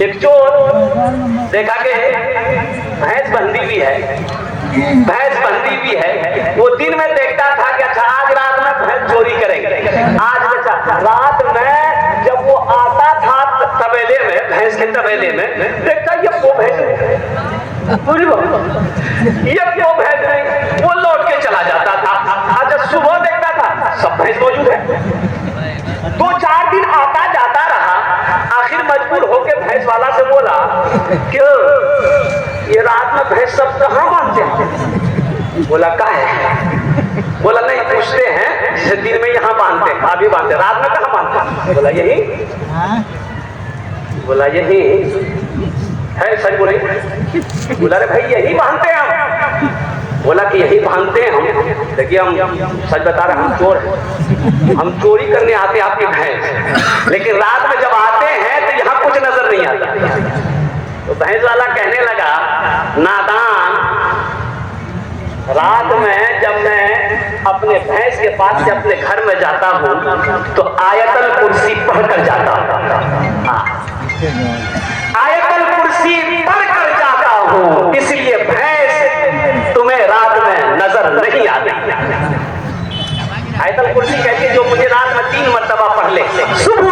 एक चोर देखा कि भैंस बंधी भी है, भैंस बंधी भी है। वो दिन में देखता था कि अच्छा आज रात में भैंस चोरी करेंगे। आज अच्छा रात में जब वो आता था तबेले में, भैंस के तबेले में, देखता ये वो भैंस ये क्यों भैंस नहीं, वो लौट के चला जाता था। अच्छा सुबह देखता था सब भैंस मौजूद है। 2-4 दिन आता जाता रहा, आखिर मजबूर होके भैंस वाला से बोला क्यों ये रात में भैंस सब कहाँ बांधते हैं? बोला का है? बोला नहीं पूछते हैं जैसे दिन में यहाँ बांधते हैं, अभी बांधते, रात में कहाँ बांधते हैं? बोला यही, बोला यही है, सच बोले? बोला रे भाई यही बांधते हैं हम। बोला कि यही बांधते हैं हम, देखिए हम सच बता रहे हैं, हम चोर हैं, हम चोरी करने आते हैं आपके भैंस, लेकिन रात में जब आते हैं तो यहाँ कुछ नजर नहीं आता। तो भैंस वाला कहने लगा नादान, रात में जब मैं अपने भैंस के पास से अपने घर में जाता हूँ तो आयतल कुर्सी पढ़कर जाता हूँ, आयतल कुर्सी पढ़कर जाता हूँ, इसलिए भैंस तुम्हें रात में नजर नहीं आती। आयतल कुर्सी कहती है जो मुझे रात में 3 मर्तबा पढ़ ले, सुबह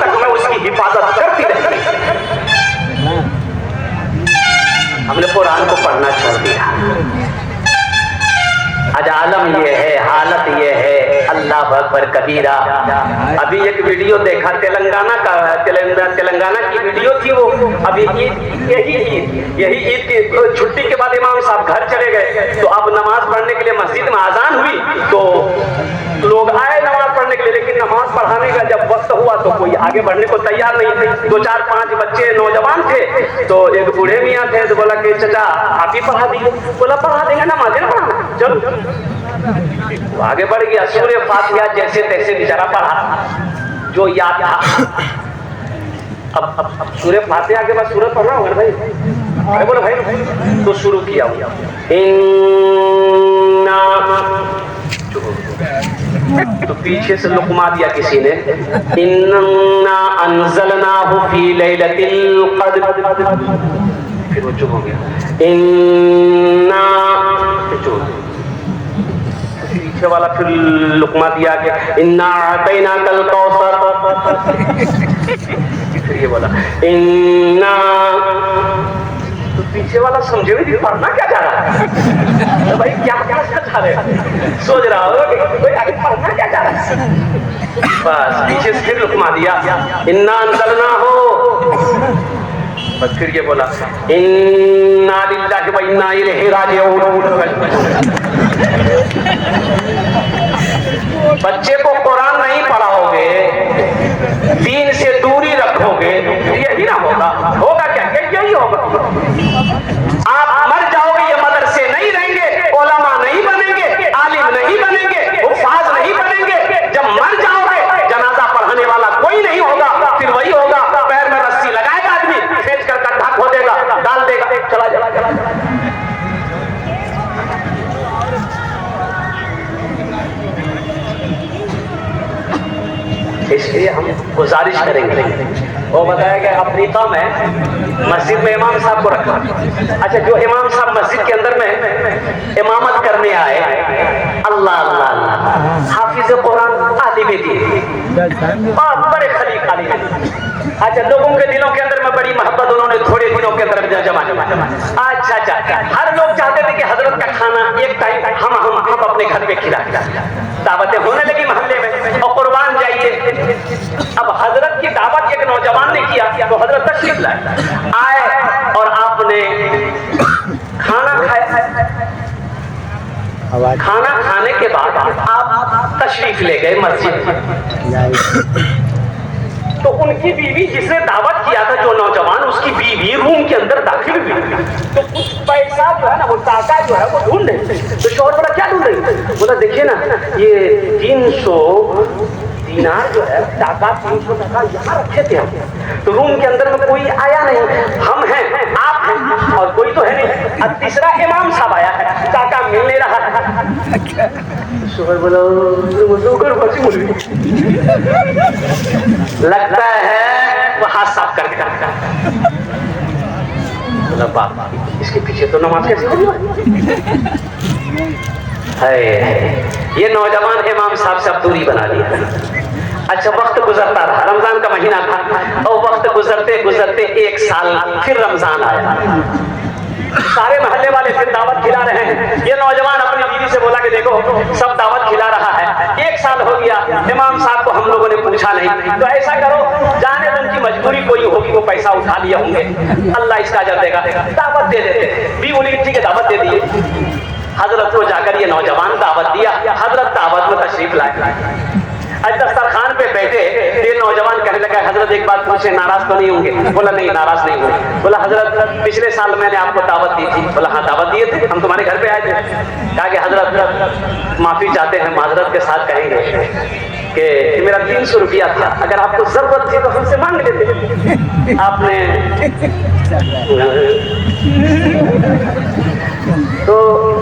तक मैं उसकी हिफाजत करती रहती। हमने कुरान को पढ़ना छोड़ दिया। आज आलम ये है, हालत ये है, अल्लाह अकबर कबीरा। अभी एक वीडियो देखा तेलंगाना का, तेलंगाना की वीडियो थी वो। अभी यही ईद की छुट्टी के बाद इमाम साहब घर चले गए, तो अब नमाज पढ़ने के लिए मस्जिद में आजान हुई तो लोग आए नमाज पढ़ने के लिए, लेकिन नमाज पढ़ाने का जब वक्त हुआ तो कोई आगे बढ़ने को तैयार नहीं थे। 2-4-5 बच्चे नौजवान थे, तो एक बूढ़े मियाँ थे, तो बोला कि चाचा आप ही पढ़ा दीजिए। बोला पढ़ा देंगे, नमाज ना पढ़ाना, चलो। तो आगे बढ़ गया, सूरे फातिहा जैसे तैसे बेचारा पढ़ा जो याद था। अब सूरे फातिहा के बाद सूरत पढ़ना होगा भाई। अरे बोलो भाई, तो शुरू किया तो पीछे से लुकमा दिया किसी ने, इन्ना अंज़लनाहु फी लैलतिल क़द्र, फिर वो चुप हो गया। इन्ना पीछे वाला फिर लुकमा दिया कि इन्ना अतैनाकल कौसर, फिर ये बोला इन्ना, तो पीछे वाला समझे नहीं पढ़ना क्या जा रहा है, तो भाई क्या क्या समझा रहे, सोच रहा हो कि भाई आगे पढ़ना क्या जा रहा है। बस पीछे से फिर लुकमा दिया इन्ना अंज़लना हो, बस फिर ये बोला इन्ना लिल्लाहि व इन्ना इलैहि राजिऊन। बच्चे को कुरान नहीं पढ़ाओगे, दीन से दूरी रखोगे, यही ना होगा। होगा क्या? यही होगा। आप मर जाओगे, ये मदरसे नहीं रहेंगे, उलमा नहीं बनेंगे, आलिम नहीं बनेंगे, हुफ्फाज नहीं बनेंगे। जब मर जाओगे जनाजा पढ़ाने वाला कोई नहीं होगा, फिर वही होगा, पैर में रस्सी लगाएगा आदमी, खींच कर गड्ढा खोदेगा, डाल देगा, चला चला चला। इसलिए हम गुजारिश करेंगे। वो बताया कि अफ्रीका में मस्जिद में इमाम साहब को रखा। अच्छा, जो इमाम साहब मस्जिद के अंदर में इमामत करने आए, अल्लाह अल्लाह अल्लाह, हाफिज कुरान आलिम दीन और बड़े खलीक आलिम। अच्छा, लोगों के दिलों के अंदर में बड़ी मोहब्बत उन्होंने थोड़े दिनों के अंदर जमा। अच्छा अच्छा, हर लोग चाहते थे कि हजरत का खाना एक टाइम हम अपने घर पे खिला। दावतें होने लगी मोहल्ले में, और कुर्बान जाइए। अब हजरत की दावत एक नौजवान ने किया तो हजरत तशरीफ लाए, आए और आपने खाना खाया। खाना खाने के बाद आप तशरीफ ले गए मस्जिद, तो उनकी बीवी जिसने दावत किया था, जो नौजवान, उसकी बीवी रूम के अंदर दाखिल हुई, तो कुछ पैसा जो है ना, वो टाका जो है वो ढूंढ रही। तो शौहर बोला क्या ढूंढ रही? बोला देखिए ना, ये 300 दीनार जो है, टाका 300 टाका यहाँ रखे थे हम, तो रूम के अंदर में कोई आया नहीं, हम हैं, आप हैं, और कोई तो है नहीं। अब तीसरा इमाम साहब आया है, टाका मिल नहीं रहा है। शौहर बोला लगता है हाथ साफ करके। बोला बाप, इसके पीछे तो नमाज कैसे होगी? ये नौजवान इमाम साहब से अब दूरी बना लिया। अच्छा, वक्त गुजरता रहा, रमजान का महीना था और वक्त गुजरते गुजरते 1 साल फिर रमजान आया। सारे मोहल्ले वाले फिर दावत खिला रहे हैं। ये नौजवान अपनी बीवी से बोला कि देखो सब दावत खिला रहा है, 1 साल हो गया, इमाम साहब को हम लोगों ने पूछा नहीं, तो ऐसा करो, जाने उनकी मजबूरी कोई होगी, वो पैसा उठा लिए होंगे, अल्लाह इसका अजर देगा, दावत दे देते। भी बोली ठीक है, दावत दे दिए। हजरत को जाकर ये नौजवान दावत दिया, हजरत दावत में तशरीफ लाए। आज दस्तरखान पे बैठे ये नौजवान कहने लगा, हजरत एक बात पूछे, नाराज तो नहीं होंगे? बोला नहीं, नाराज नहीं हुए। बोला हजरत पिछले साल मैंने आपको दावत दी थी। बोला हाँ, दावत दिए थे, हम तुम्हारे घर पे आए थे। कहा कि हजरत माफी चाहते हैं, माजरत के साथ कहेंगे कि मेरा 300 रुपया था, अगर आपको जरूरत थी तो हमसे मांग लेते। आपने तो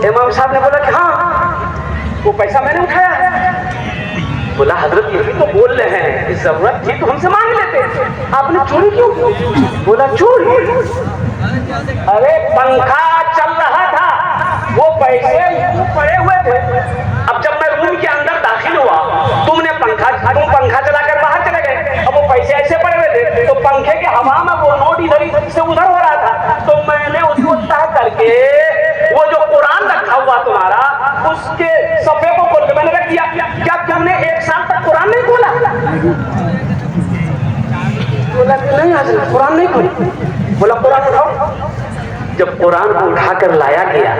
इमाम साहब ने बोला कि हाँ, वो पैसा मैंने उठाया है। बोला हजरत यही तो बोल रहे हैं कि जरूरत थी तो हमसे मांग लेते, आपने चोरी क्यों? बोला चोरी? अरे पंखा चल रहा था, वो पैसे पड़े हुए थे। अब जब मैं रूम के अंदर दाखिल हुआ, तुम पंखा चलाकर बाहर चले गए, अब वो पैसे ऐसे पड़े हुए थे, तो पंखे के हवा में वो नोट इधर से उधर हो रहा था, तो मैंने उसको तह करके वो जो कुरान रखा हुआ तुम्हारा, उसके सफे को खोल के मैंने रख दिया। क्या तुमने 1 साल तक कुरान नहीं खोला? बोला नहीं हजरत, कुरान नहीं खोली। बोला कुरान उठाओ। जब कुरान को उठाकर लाया गया,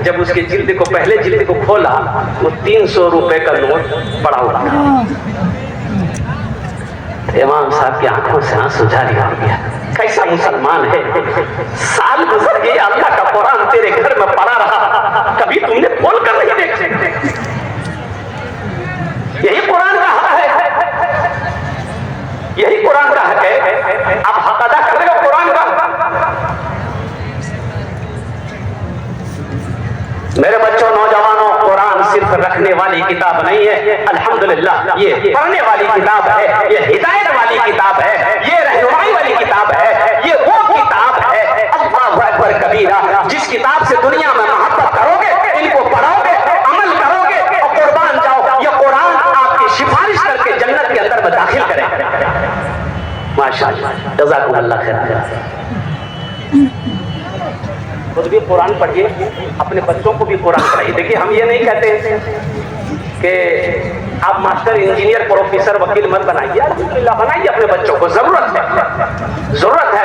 जब उसके जिल्द को, पहले जिल्द को खोला, वो 300 रुपए का नोट पड़ा हुआ था। इमाम साहब की आंखों से आंसू जारी हो गया। कैसा मुसलमान है, साल गुजर गए, अल्लाह का कुरान तेरे घर में पड़ा रहा, कभी तुमने खोल कर नहीं देखे। यही कुरान का हक है, यही कुरान का हक है। आप हक अदा कर रहे हो कुरान का। मेरे बच्चों, नौजवानों, कुरान सिर्फ रखने वाली किताब नहीं है, अल्हम्दुलिल्लाह ये पढ़ने वाली किताब है, ये हिदायत वाली किताब है, ये रहनुमाई वाली किताब है, ये वो किताब है, अल्लाहु अकबर कबीरा, जिस किताब से दुनिया में मोहब्बत करोगे, इनको पढ़ोगे, अमल करोगे और कुर्बान जाओ, ये कुरान आपकी सिफारिश करके जन्नत के अंदर में दाखिल करेगा। माशाअल्लाह, जज़ाकुमुल्लाह खैर। खुद भी कुरान पढ़िए, अपने बच्चों को भी कुरान पढ़ाइए। देखिए, हम ये नहीं कहते कि आप मास्टर, इंजीनियर, प्रोफेसर, वकील मत बनाइए, अल्हम्दुलिल्लाह बनाइए अपने बच्चों को, जरूरत है।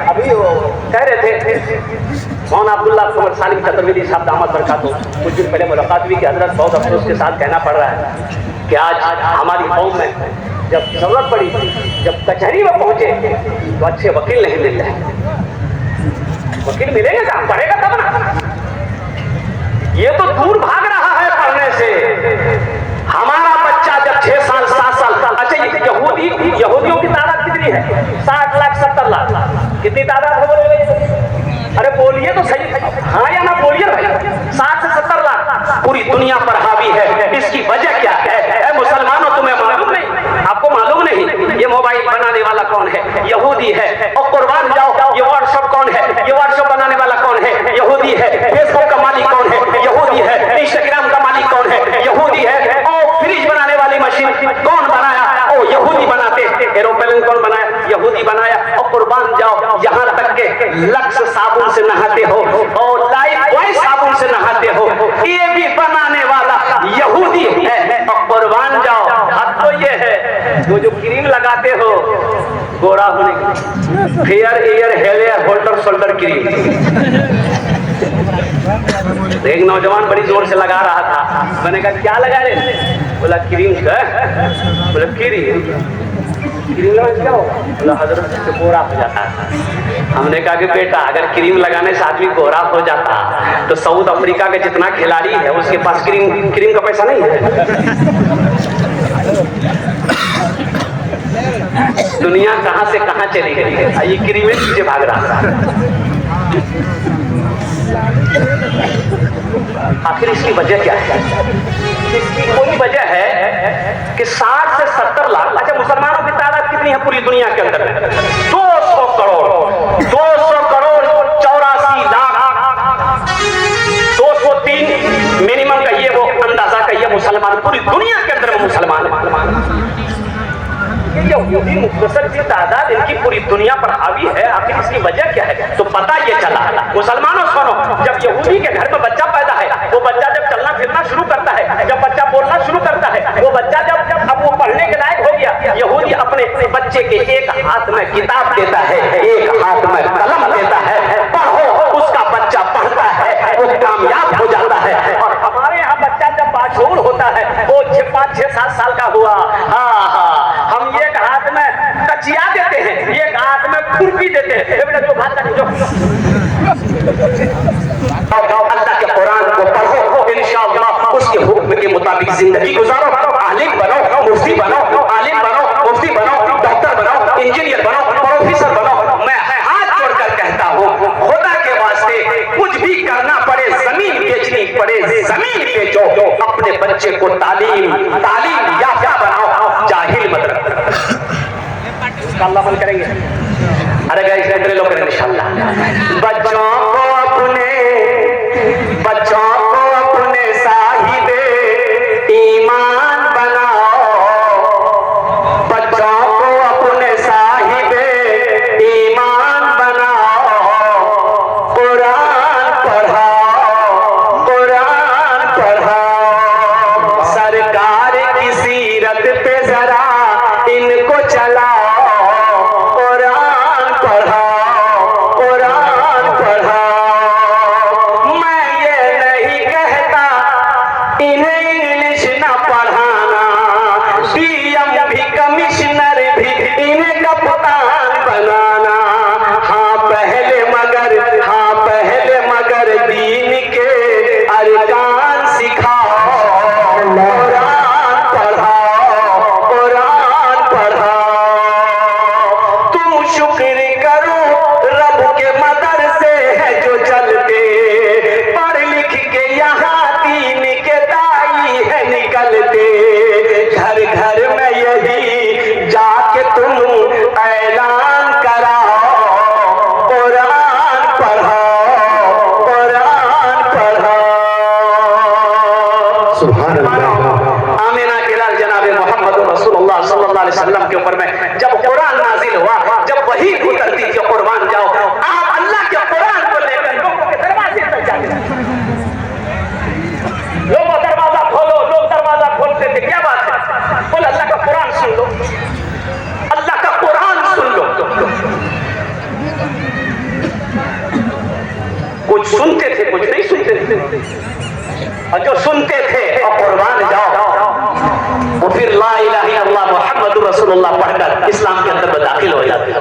अभी वो कह रहे थे मौलाना अब्दुल्लाह कुमर सालिम चतुर्वेदी साहब दामद बरकातहू, कुछ दिन पहले मुलाकात हुई कि हजरत बहुत अफसोस के साथ कहना पड़ रहा है कि आज हमारी कौम में जब जरूरत पड़ी, जब कचहरी में पहुंचे तो अच्छे वकील नहीं मिल रहे। वकील मिलेगा जहां पढ़ेगा तब ना। ये तो दूर भाग रहा है पढ़ने से। हमारा बच्चा जब 6 साल 7 साल, अच्छा यहूदियों की तादाद कितनी है? 60 लाख 70 लाख, कितनी तादाद है बोले? अरे बोलिए तो सही, हाँ या ना बोलिए भाई। 60 से 70 लाख पूरी दुनिया पर हावी है। इसकी वजह क्या है? मुसलमानों, तुम्हें मालूम नहीं? आपको मालूम नहीं ये मोबाइल बनाने वाला कौन है? यहूदी है। और कुर्बान जाओ, ये व्हाट्सएप कौन है? ये व्हाट्सएप बनाने वाला कौन है? यहूदी है। फेसबुक का मालिक कौन है? यहूदी है। इंस्टाग्राम का मालिक कौन है? यहूदी है। और फ्रिज बनाने वाली मशीन कौन बनाया? ओ यहूदी बनाते। एरोप्लेन कौन बनाया? यहूदी बनाया। और कुर्बान जाओ, यहाँ तक के लक्स साबुन से नहाते हो और लाइफबॉय साबुन से नहाते हो, ये भी बनाने वाला यहूदी है। और कुर्बान जाओ, अब तो ये है वो जो क्रीम लगाते हो गोरा होने की, fair air hair holder shoulder cream. एक नौजवान बड़ी जोर से लगा रहा था, मैंने कहा क्या लगा रहे? बोला क्रीम का। बोला क्रीम लगा क्या हो? बोला हजरत से गोरा हो जाता है। हमने कहा कि बेटा, अगर क्रीम लगाने से आदमी गोरा हो जाता तो साउथ अफ्रीका के जितना खिलाड़ी है उसके पास क्रीम का पैसा नहीं है। दुनिया कहां से कहां चली गई है, ये क्रीम में पीछे भाग रहा है। आखिर इसकी वजह क्या है? इसकी कोई वजह है कि 60 से 70 लाख, अच्छा मुसलमानों की तादाद कितनी कितनी है पूरी दुनिया के अंदर में? 200 करोड़ 84 लाख 203 मिनिमम कहिए, वो अंदाजा कहिए, मुसलमान पूरी दुनिया के अंदर में मुसलमान है। यहूदी मुख्तसर की तादाद इनकी पूरी दुनिया पर हावी है, आखिर इसकी वजह क्या है? तो पता ये चला, मुसलमानों सुनो, जब यहूदी के घर में बच्चा पैदा है, वो बच्चा जब चलना फिरना शुरू करता है, जब बच्चा बोलना शुरू करता है, वो बच्चा जब अब वो पढ़ने के लायक हो गया, यहूदी अपने बच्चे के एक हाथ में किताब देता है, एक हाथ में कलम देता है, पढ़ो, उसका बच्चा पढ़ता है, वो कामयाब हो जाता है। और हमारे यहाँ बच्चा जब बाशऊर होता है, वो 5, 6, 7 साल का हुआ, हम एक हाथ में कचिया देते हैं, एक हाथ में खुरपी देते हैं, जो भाषा जो अल्लाह के कुरान को पढ़ो, इंशाअल्लाह उसके हुक्म के मुताबिक जिंदगी गुजारो, आलिम बनो, मुफ्ती बनो, आलिम बनो, मुफ्ती बनो, डॉक्टर बनो, इंजीनियर बनो, प्रोफेसर बनो। मैं हाथ जोड़कर कहता हूँ, खुदा के वास्ते कुछ भी करना पड़े, जमीन बेचनी पड़े, जमीन बेचो, अपने बच्चे को तालीम याफ्ता बनाओ, जाहिल मत रखो। अल्लाह बंद करेंगे, अरे गाइस इतने लोग करेंगे इंशाअल्लाह। बच्चों को अपने साहिबे ईमान बनाओ, बच्चों को अपने साहिबे ईमान बनाओ, कुरान पढ़ाओ, सरकार की सीरत पे जरा इनको चलाओ, आमिना के लाल जनाब मोहम्मद रसूलुल्लाह सल्लल्लाहु अलैहि वसल्लम के ऊपर में जब कुरान नाजिल हुआ, जब वही उतरती थी, कुर्बान जाओ, आप अल्लाह के कुरान को लेकर लोगों के दरवाजे तक जाते थे। लोगों दरवाजा खोलो, लोग दरवाजा खोलते थे, क्या बात है? बोल अल्लाह का कुरान सुन लो, अल्लाह का कुरान सुन लो। कुछ सुनते थे, कुछ नहीं सुनते थे, और जो सुनते थे और कुर्बान जाओ, वो फिर ला इलाहा इल्लल्लाह मुहम्मदुर रसूलुल्लाह पढ़कर इस्लाम के अंदर दाखिल हो जाते।